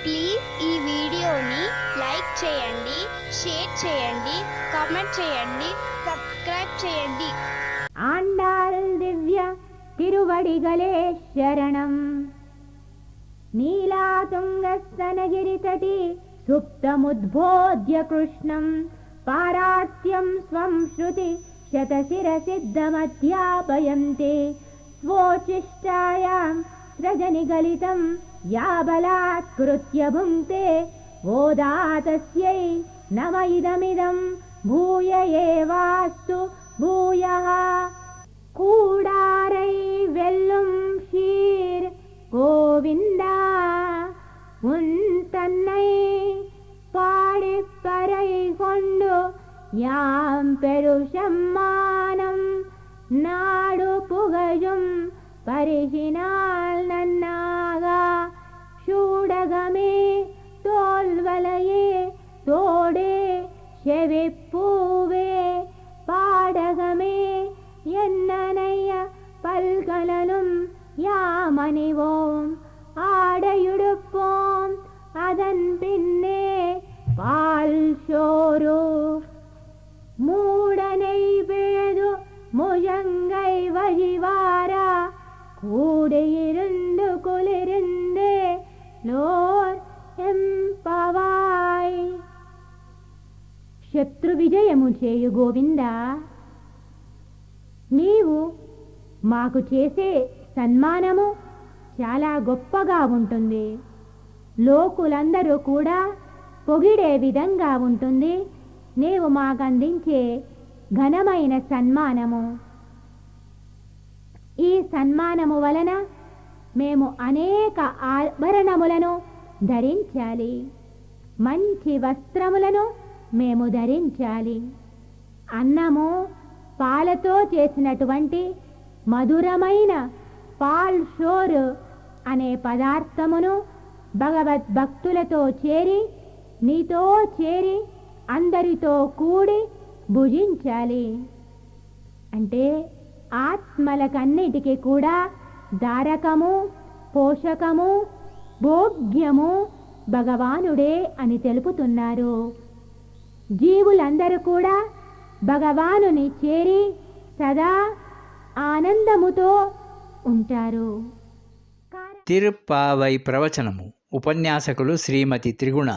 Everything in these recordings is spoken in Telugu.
ప్లీజ్ ఈ వీడియోని లైక్ చేయండి, షేర్ చేయండి, కామెంట్ చేయండి, సబ్స్క్రైబ్ చేయండి. ఆండాల్ దివ్య తిరువడిగలే శరణం. నీలాతుంగస్తనగిరితటి సుప్తముద్బోధ్య కృష్ణం పారాత్యం స్వం శృతి శతశిరసిద్ధమధ్యాపయంతే స్వోచిష్టాయాం సృజనిగలితం యాబలాత్కృత్య భుంక్తే ఓదాతస్యై నమ ఇదమిదం భూయ ఏవాస్తు భూయః. கூடாரை வெல்லும் ஷீர் கோவிந்தா உன் தன்னை பாடிப்பறை கொண்டு யாம் பெருசம்மானம் நாடு புகழும் பரிசினால் நன்னாக சூடகமே தோல்வலையே தோடே செவிப்பூவே பாடகமே என்னனைய பல்கலனும் யாமணிவோம் ஆடையுடுப்போம் அதன் பின்னே பால் சோறு மூடனை பிழது முழங்கை வழிவாரா கூடியிருந்து குளிர்ந்தே லோர் ఎంపవాయ్. శత్రు విజయము చేయు గోవిందా, నీవు మాకు చేసే సన్మానము చాలా గొప్పగా ఉంటుంది. లోకులందరూ కూడా పొగిడే విధంగా ఉంటుంది నీవు మాకందించే ఘనమైన సన్మానము. ఈ సన్మానము వలన మేము అనేక ఆభరణములను ధరించాలి, మంచి వస్త్రములను మేము ధరించాలి. అన్నము పాలతో చేసినటువంటి మధురమైన పాల్ షోర్ అనే పదార్థమును భగవద్భక్తులతో చేరి నీతో చేరి అందరితో కూడి భుజించాలి. అంటే ఆత్మలకన్నిటికీ కూడా దారకము, పోషకము, భోగ్యము భగవానుడే అని తెలుపుతున్నారు. జీవులందరూ కూడా భగవానుని చేరి సదా ఆనందముతో ఉంటారు. తిరుప్పావై ప్రవచనము. ఉపన్యాసకులు శ్రీమతి త్రిగుణ.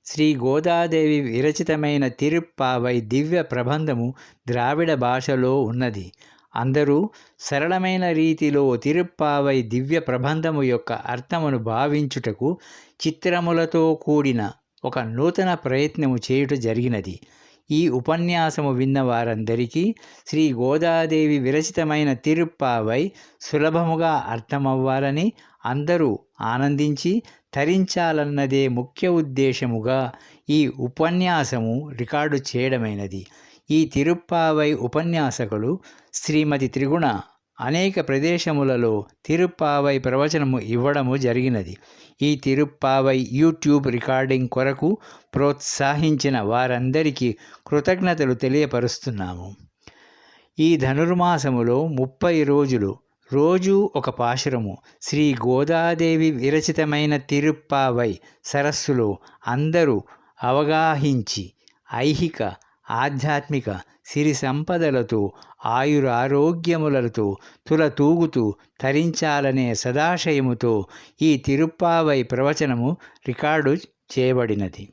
శ్రీ గోదాదేవి విరచితమైన తిరుప్పావై దివ్య ప్రబంధము ద్రావిడ భాషలో ఉన్నది. అందరూ సరళమైన రీతిలో తిరుప్పావై దివ్య ప్రబంధము యొక్క అర్థమును భావించుటకు చిత్రములతో కూడిన ఒక నూతన ప్రయత్నము చేయుట జరిగినది. ఈ ఉపన్యాసము విన్న వారందరికీ శ్రీ గోదాదేవి విరచితమైన తిరుప్పావై సులభముగా అర్థమవ్వాలని, అందరూ ఆనందించి తరించాలన్నదే ముఖ్య ఉద్దేశముగా ఈ ఉపన్యాసము రికార్డు చేయడమైనది. ఈ తిరుప్పావై ఉపన్యాసకులు శ్రీమతి త్రిగుణ అనేక ప్రదేశములలో తిరుప్పావై ప్రవచనము ఇవ్వడము జరిగినది. ఈ తిరుప్పావై యూట్యూబ్ రికార్డింగ్ కొరకు ప్రోత్సహించిన వారందరికీ కృతజ్ఞతలు తెలియపరుస్తున్నాము. ఈ ధనుర్మాసములో 30 రోజులు రోజు ఒక పాశురము శ్రీ గోదాదేవి విరచితమైన తిరుప్పావై సరస్సులో అందరూ అవగాహించి ఐహిక ఆధ్యాత్మిక సిరి సంపదలతో ఆయురారోగ్యములతో తులతూగుతూ తరించాలనే సదాశయముతో ఈ తిరుప్పావై ప్రవచనము రికార్డు చేయబడినది.